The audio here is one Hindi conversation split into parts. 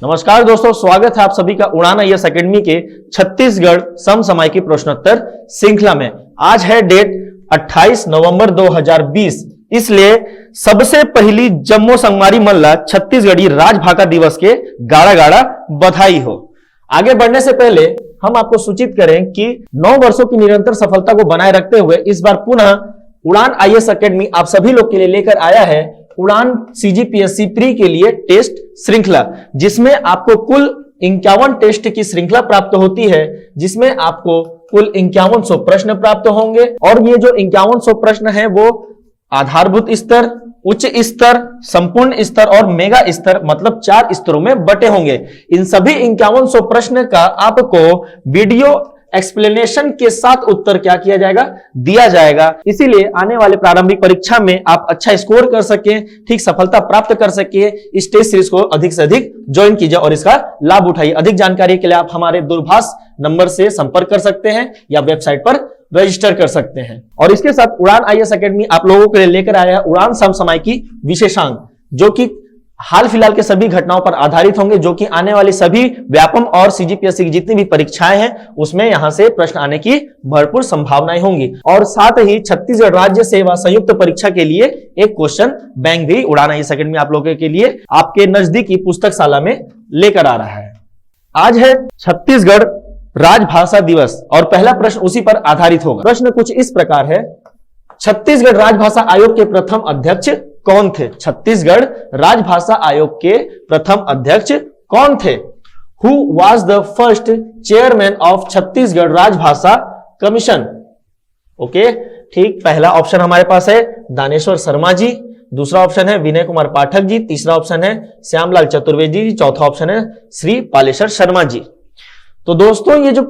नमस्कार दोस्तों, स्वागत है आप सभी का उड़ान आईएएस एकेडमी के छत्तीसगढ़ समसामयिकी प्रश्नोत्तर श्रृंखला में। आज है डेट 28 नवंबर 2020, इसलिए सबसे पहली जम्मू संगमारी मल्ला छत्तीसगढ़ी राजभाषा दिवस के गाड़ा गाड़ा बधाई हो। आगे बढ़ने से पहले हम आपको सूचित करें कि 9 वर्षों की निरंतर सफलता को बनाए रखते हुए इस बार पुनः उड़ान आईएएस एकेडमी आप सभी लोग के लिए लेकर आया है उड़ान सीजीपीएससी प्री के लिए टेस्ट श्रृंखला, जिसमें आपको कुल 51 टेस्ट की श्रृंखला प्राप्त होती है, जिसमें आपको कुल 5100 प्रश्न प्राप्त होंगे। और ये जो 5100 प्रश्न है वो आधारभूत स्तर, उच्च स्तर, संपूर्ण स्तर और मेगा स्तर, मतलब 4 स्तरों में बटे होंगे। इन सभी 5100 प्रश्न का आपको वीडियो एक्सप्लेनेशन के साथ उत्तर क्या किया जाएगा, दिया जाएगा। इसीलिए आने वाले प्रारंभिक परीक्षा में आप अच्छा स्कोर कर सके, ठीक सफलता प्राप्त कर सके, इस टेस्ट सीरीज को अधिक से अधिक ज्वाइन कीजिए और इसका लाभ उठाइए। अधिक जानकारी के लिए आप हमारे दूरभाष नंबर से संपर्क कर सकते हैं या वेबसाइट पर रजिस्टर कर सकते हैं। और इसके साथ उड़ान आईएएस एकेडमी आप लोगों के लिए लेकर आया है उड़ान समसामयिकी विशेषांक, जो कि हाल फिलहाल के सभी घटनाओं पर आधारित होंगे, जो कि आने वाली सभी व्यापम और सीजीपीएससी की जितनी भी परीक्षाएं हैं उसमें यहां से प्रश्न आने की भरपूर संभावनाएं होंगी। और साथ ही छत्तीसगढ़ राज्य सेवा संयुक्त परीक्षा के लिए एक क्वेश्चन बैंक भी उड़ान आईएएस एकेडमी आप लोगों के लिए आपके नजदीकी पुस्तकशाला में लेकर आ रहा है। आज है छत्तीसगढ़ राजभाषा दिवस और पहला प्रश्न उसी पर आधारित होगा। प्रश्न कुछ इस प्रकार है, छत्तीसगढ़ राजभाषा आयोग के प्रथम अध्यक्ष कौन थे? छत्तीसगढ़ राजभाषा आयोग के प्रथम अध्यक्ष कौन थे? Who was the first chairman of Chhattisgarh राजभाषा कमीशन? ओके, ठीक, पहला ऑप्शन हमारे पास है दानेश्वर शर्मा जी, दूसरा ऑप्शन है विनय कुमार पाठक जी, तीसरा ऑप्शन है श्यामलाल चतुर्वेदी जी, चौथा ऑप्शन है श्री पालेश्वर शर्मा जी। तो दोस्तों ये जो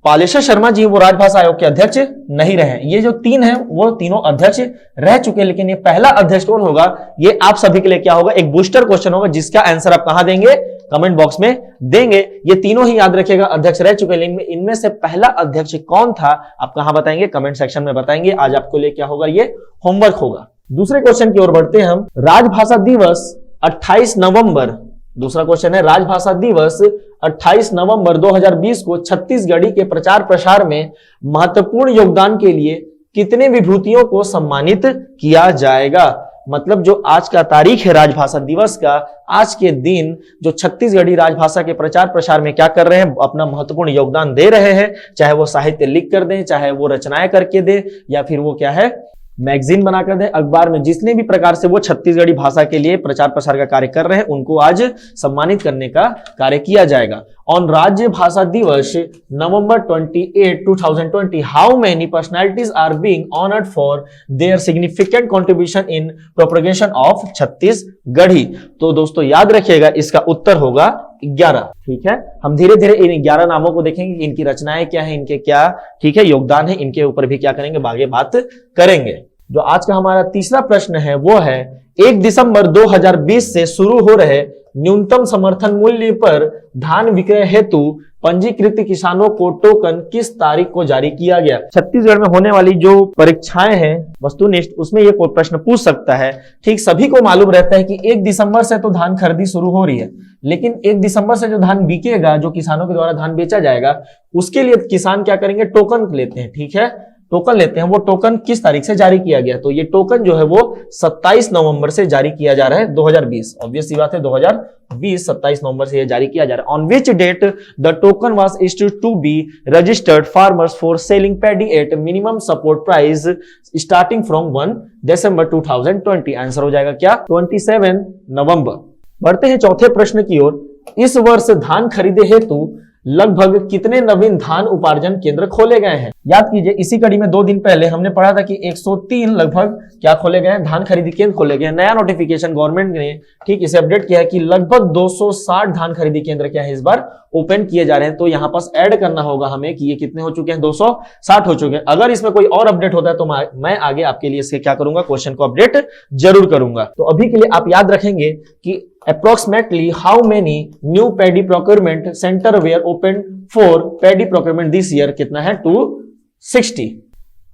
पालेश्वर शर्मा जी वो राजभाषा आयोग के अध्यक्ष नहीं रहे, ये जो 3 हैं वो तीनों अध्यक्ष रह चुके, लेकिन ये पहला अध्यक्ष कौन होगा ये आप सभी के लिए क्या होगा, एक बूस्टर क्वेश्चन होगा, जिसका आंसर आप कहां देंगे, कमेंट बॉक्स में देंगे। ये तीनों ही याद रखिएगा अध्यक्ष रह चुके, लेकिन इनमें से पहला अध्यक्ष कौन था आप कहां बताएंगे, कमेंट सेक्शन में बताएंगे। आज आपको लिए क्या होगा, ये होमवर्क होगा। दूसरे क्वेश्चन की ओर बढ़ते हैं हम। राजभाषा दिवस 28 नवंबर, दूसरा क्वेश्चन है राजभाषा दिवस 28 नवंबर 2020 को छत्तीसगढ़ी के प्रचार प्रसार में महत्वपूर्ण योगदान के लिए कितने विभूतियों को सम्मानित किया जाएगा? मतलब जो आज का तारीख है राजभाषा दिवस का, आज के दिन जो छत्तीसगढ़ी राजभाषा के प्रचार प्रसार में क्या कर रहे हैं, अपना महत्वपूर्ण योगदान दे रहे हैं, चाहे वो साहित्य लिख कर दें, चाहे वो रचनाएं करके दे, या फिर वो क्या है मैगजीन बनाकर दे, अखबार में, जिसने भी प्रकार से वो छत्तीसगढ़ी भाषा के लिए प्रचार प्रसार का कार्य कर रहे हैं उनको आज सम्मानित करने का कार्य किया जाएगा। On Rajya Bhasha Diwas November 28, 2020, how many personalities are being honoured for their significant contribution in propagation of Chhattisgarhi? तो दोस्तों याद रखिएगा इसका उत्तर होगा 11। ठीक है, हम धीरे धीरे इन 11 नामों को देखेंगे, इनकी रचनाएं क्या है, इनके क्या ठीक है योगदान है, इनके ऊपर भी क्या करेंगे, आगे बात करेंगे। जो आज का हमारा तीसरा प्रश्न है वो है 1 दिसंबर 2020 से शुरू हो रहे न्यूनतम समर्थन मूल्य पर धान विक्रय हेतु पंजीकृत किसानों को टोकन किस तारीख को जारी किया गया? छत्तीसगढ़ में होने वाली जो परीक्षाएं हैं वस्तुनिष्ठ, उसमें ये कोई प्रश्न पूछ सकता है। ठीक, सभी को मालूम रहता है कि 1 दिसंबर से तो धान खरीदी शुरू हो रही है, लेकिन 1 दिसंबर से जो धान बिकेगा, जो किसानों के द्वारा धान बेचा जाएगा, उसके लिए किसान क्या करेंगे, टोकन लेते हैं। ठीक है, टोकन लेते हैं। वो टोकन किस तारीख से जारी किया गया? तो ये टोकन जो है वो 27 नवंबर से जारी किया जा रहा है 2020। ऑब्वियस सी बात है 2020 27 नवंबर से ये जारी किया जा रहा है। On which date the token was issued to be registered farmers for selling paddy at minimum support price starting from 1 December 2020? Answer हो जाएगा क्या, 27 नवंबर। बढ़ते हैं चौथे प्रश्न की ओर। इस वर्ष धान खरीदे हेतु लगभग कितने नवीन धान उपार्जन केंद्र खोले गए हैं? याद कीजिए इसी कड़ी में 2 दिन पहले हमने पढ़ा था कि 103 लगभग क्या खोले गए हैं, धान खरीदी केंद्र खोले गए हैं। नया नोटिफिकेशन गवर्नमेंट ने ठीक इसे अपडेट किया है कि लगभग 260 धान खरीदी केंद्र क्या है इस बार ओपन किए जा रहे हैं। तो यहां पास ऐड करना होगा हमें कि ये कितने हो चुके हैं, 260 हो चुके हैं। अगर इसमें कोई और अपडेट होता है तो मैं आगे आपके लिए इसके क्या करूंगा, क्वेश्चन को अपडेट जरूर करूंगा। तो अभी के लिए आप याद रखेंगे कि approximately how many new paddy procurement center were opened for paddy procurement this year? कितना है, 260।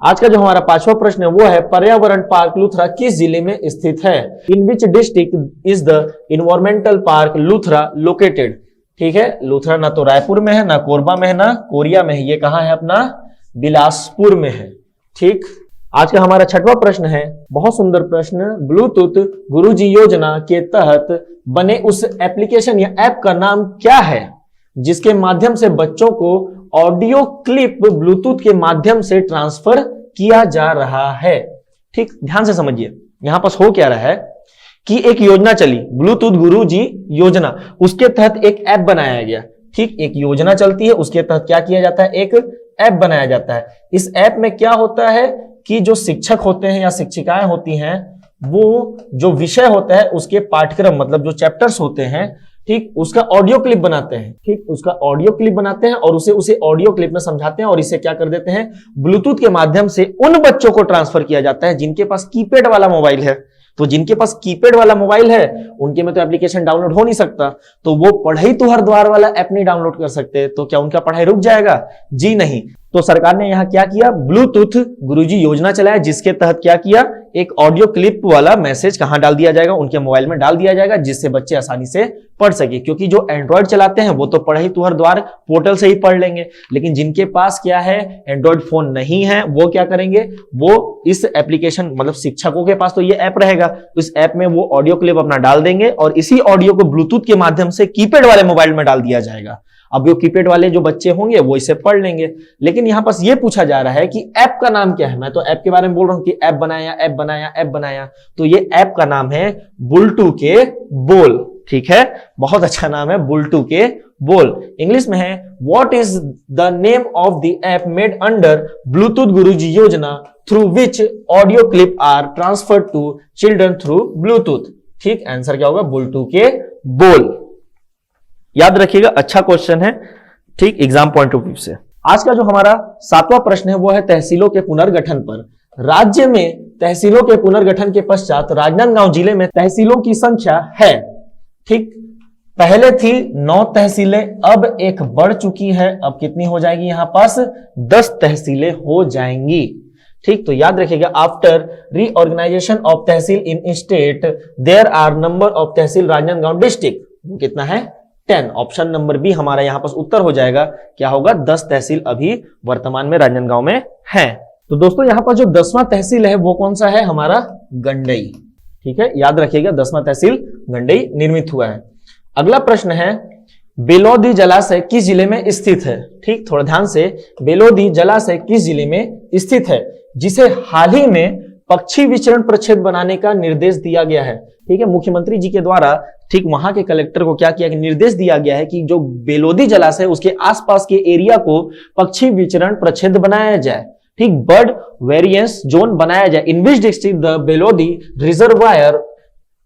आज का जो हमारा पांचवा प्रश्न है वो है पर्यावरण पार्क लुथरा किस जिले में स्थित है? In which district is the environmental park Luthra located? ठीक है, लूथरा ना तो रायपुर में है, ना कोरबा में है, ना कोरिया में है, ये कहां है अपना बिलासपुर में है। ठीक, आज का हमारा छठवां प्रश्न है, बहुत सुंदर प्रश्न। ब्लूटूथ गुरुजी योजना के तहत बने उस एप्लीकेशन या ऐप का नाम क्या है जिसके माध्यम से बच्चों को ऑडियो क्लिप ब्लूटूथ के माध्यम से ट्रांसफर किया जा रहा है। ठीक, ध्यान से समझिए, यहां पास हो क्या रहा है कि एक योजना चली, ब्लूटूथ गुरुजी योजना, उसके तहत एक ऐप बनाया गया। ठीक, एक योजना चलती है, उसके तहत क्या किया जाता है, एक ऐप बनाया जाता है। इस ऐप में क्या होता है कि जो शिक्षक होते हैं या शिक्षिकाएं होती हैं, वो जो विषय होता है उसके पाठ्यक्रम मतलब जो चैप्टर्स होते हैं, ठीक, उसका ऑडियो क्लिप बनाते हैं। ठीक, उसका ऑडियो क्लिप बनाते हैं और उसे ऑडियो क्लिप में समझाते हैं और इसे क्या कर देते हैं, ब्लूटूथ के माध्यम से उन बच्चों को ट्रांसफर किया जाता है जिनके पास कीपैड वाला मोबाइल है। तो जिनके पास कीपैड वाला मोबाइल है उनके में तो एप्लीकेशन डाउनलोड हो नहीं सकता, तो वो पढ़ई तुहर द्वार वाला ऐप नहीं डाउनलोड कर सकते, तो क्या उनका पढ़ाई रुक जाएगा? जी नहीं। तो सरकार ने यहां क्या किया, ब्लूटूथ गुरुजी योजना चलाया, जिसके तहत क्या किया, एक ऑडियो क्लिप वाला मैसेज कहां डाल दिया जाएगा, उनके मोबाइल में डाल दिया जाएगा, जिससे बच्चे आसानी से पढ़ सके। क्योंकि जो एंड्रॉइड चलाते हैं वो तो पढ़ई तुहर द्वार पोर्टल से ही पढ़ लेंगे, लेकिन जिनके पास क्या है, एंड्रॉइड फोन नहीं है, वो क्या करेंगे, वो इस एप्लीकेशन मतलब शिक्षकों के पास तो ये ऐप रहेगा, तो इस ऐप में वो ऑडियो क्लिप अपना डाल देंगे और इसी ऑडियो को ब्लूटूथ के माध्यम से कीपैड वाले मोबाइल में डाल दिया जाएगा। अब वो कीपैड वाले जो बच्चे होंगे वो इसे पढ़ लेंगे। लेकिन यहां पास ये पूछा जा रहा है कि ऐप का नाम क्या है। मैं तो ऐप के बारे में बोल रहा हूं कि ऐप बनाया, ऐप बनाया, ऐप बनाया, तो ये ऐप का नाम है बुलटू के बोल। ठीक है, बहुत अच्छा नाम है, बुलटू के बोल। इंग्लिश में है, what is the name of the app made under Bluetooth Guruji Yojana through which audio clip are transfer to children through Bluetooth. ठीक, आंसर क्या होगा, बुलटू के बोल। याद रखिएगा, अच्छा क्वेश्चन है। ठीक, एग्जाम पॉइंट ऑफ व्यू से। आज का जो हमारा सातवां प्रश्न है वो है तहसीलों के पुनर्गठन पर। राज्य में तहसीलों के पुनर्गठन के पश्चात राजनांदगांव जिले में तहसीलों की संख्या है, ठीक, पहले थी 9 तहसीलें, अब एक बढ़ चुकी है, अब कितनी हो जाएगी, यहां पास 10 तहसीलें हो जाएंगी। ठीक, तो याद रखिएगा, after reorganisation of tehsil in state there are number of tehsil Rajnandgaon district, वो कितना है, 10। ऑप्शन नंबर बी हमारा यहां पास उत्तर हो जाएगा, क्या होगा, 10 तहसील अभी वर्तमान में राजनांदगांव में है। तो दोस्तों यहां पर जो 10वां तहसील है वो कौन सा है, हमारा गंडई। ठीक है, याद रखिएगा 10वां तहसील गंडई निर्मित हुआ है। अगला प्रश्न है, बेलोदी जलाशय किस जिले में स्थित है। ठीक, थोड़ा ध्यान से, बेलोदी जलाशय किस जिले में स्थित है जिसे हाल ही में पक्षी विचरण प्रक्षेत्र बनाने का निर्देश दिया गया है। ठीक है, मुख्यमंत्री जी के द्वारा ठीक वहां के कलेक्टर को क्या किया कि निर्देश दिया गया है कि जो बेलोदी जलाशय उसके आसपास के एरिया को पक्षी विचरण प्रक्षेत्र बनाया जाए। ठीक, बर्ड वेरिएंस जोन बनाया जाए। In which district the Belodi reservoir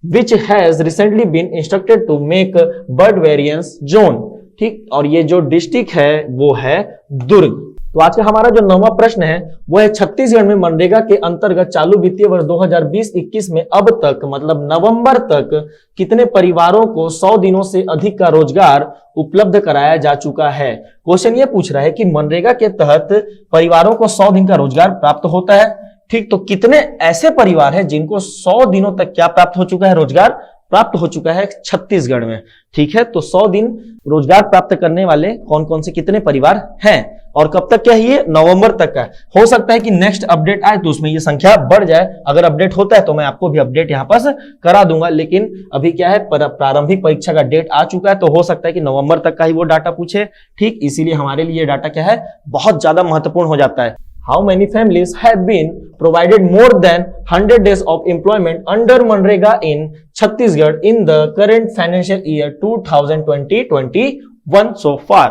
which has recently been instructed to make bird variance zone. ठीक, और ये जो डिस्ट्रिक्ट है वो है दुर्ग। तो आज का हमारा जो 9वां प्रश्न है वो है, छत्तीसगढ़ में मनरेगा के अंतर्गत चालू वित्तीय वर्ष 2020-21 में अब तक मतलब नवंबर तक कितने परिवारों को 100 दिनों से अधिक का रोजगार उपलब्ध कराया जा चुका है। क्वेश्चन ये पूछ रहा है कि मनरेगा के तहत परिवारों को 100 दिन का रोजगार प्राप्त होता है। ठीक, तो कितने ऐसे परिवार हैं जिनको 100 दिनों तक क्या प्राप्त हो चुका है, रोजगार प्राप्त हो चुका है छत्तीसगढ़ में। ठीक है, तो 100 दिन रोजगार प्राप्त करने वाले कौन कौन से कितने परिवार हैं और कब तक क्या है, ये नवंबर तक का। हो सकता है कि नेक्स्ट अपडेट आए तो उसमें ये संख्या बढ़ जाए। अगर अपडेट होता है तो मैं आपको भी अपडेट यहां पास करा दूंगा, लेकिन अभी क्या है, प्रारंभिक परीक्षा का डेट आ चुका है, तो हो सकता है कि नवंबर तक का ही वो डाटा पूछे। ठीक, इसीलिए हमारे लिए डाटा क्या है, बहुत ज्यादा महत्वपूर्ण हो जाता है। How many families have been provided more than 100 days of employment under Manrega in Chhattisgarh in the current financial year 2020-21 so far?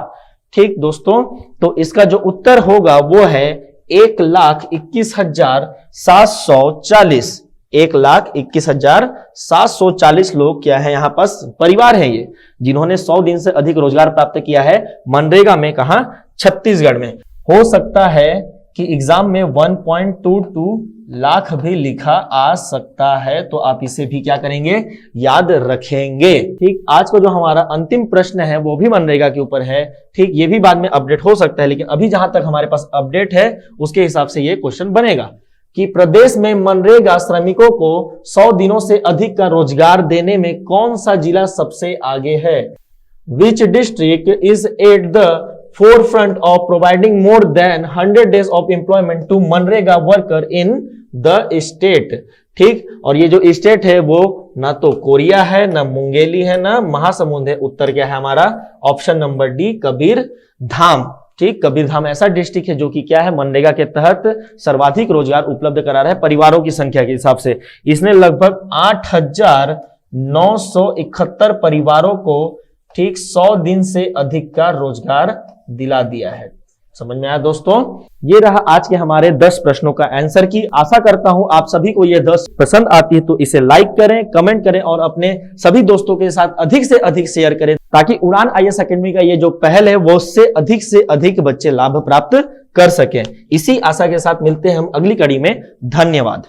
ठीक दोस्तों, तो इसका जो उत्तर होगा वो है 1,21,740। 1,21,740 लोग क्या है, यहाँ पास परिवार है ये, जिन्होंने 100 दिन से अधिक रोजगार प्राप्त किया है मनरेगा में। कहा, छत्तीसगढ़ में। हो सकता है कि एग्जाम में 1.22 लाख भी लिखा आ सकता है, तो आप इसे भी क्या करेंगे, याद रखेंगे। ठीक, आज का जो हमारा अंतिम प्रश्न है वो भी मनरेगा के ऊपर है। ठीक, ये भी बाद में अपडेट हो सकता है, लेकिन अभी जहां तक हमारे पास अपडेट है उसके हिसाब से ये क्वेश्चन बनेगा कि प्रदेश में मनरेगा श्रमिकों को 100 दिनों से अधिक का रोजगार देने में कौन सा जिला सबसे आगे है। विच district is at the forefront of providing more than 100 days of employment to MNREGA worker in the state. ठीक, और ये जो स्टेट है वो ना तो कोरिया है, ना मुंगेली है, ना महासमुंद है। उत्तर क्या है हमारा? ऑप्शन नंबर डी, कबीर धाम। ठीक, कबीर धाम ऐसा डिस्ट्रिक्ट है जो कि क्या है, मनरेगा के तहत सर्वाधिक रोजगार उपलब्ध करा रहा है परिवारों की संख्या के हिसाब से। इसने लगभग 8,971 परिवारों को ठीक 100 दिन से अधिक का रोजगार दिला दिया है। समझ में आया दोस्तों? ये रहा आज के हमारे 10 प्रश्नों का आंसर की। आशा करता हूं आप सभी को ये 10 पसंद आती है तो इसे लाइक करें, कमेंट करें और अपने सभी दोस्तों के साथ अधिक से अधिक शेयर करें, ताकि उड़ान आईएएस एकेडमी का ये जो पहल है वो उससे अधिक बच्चे लाभ प्राप्त कर सकें। इसी आशा के साथ मिलते हैं हम अगली कड़ी में। धन्यवाद।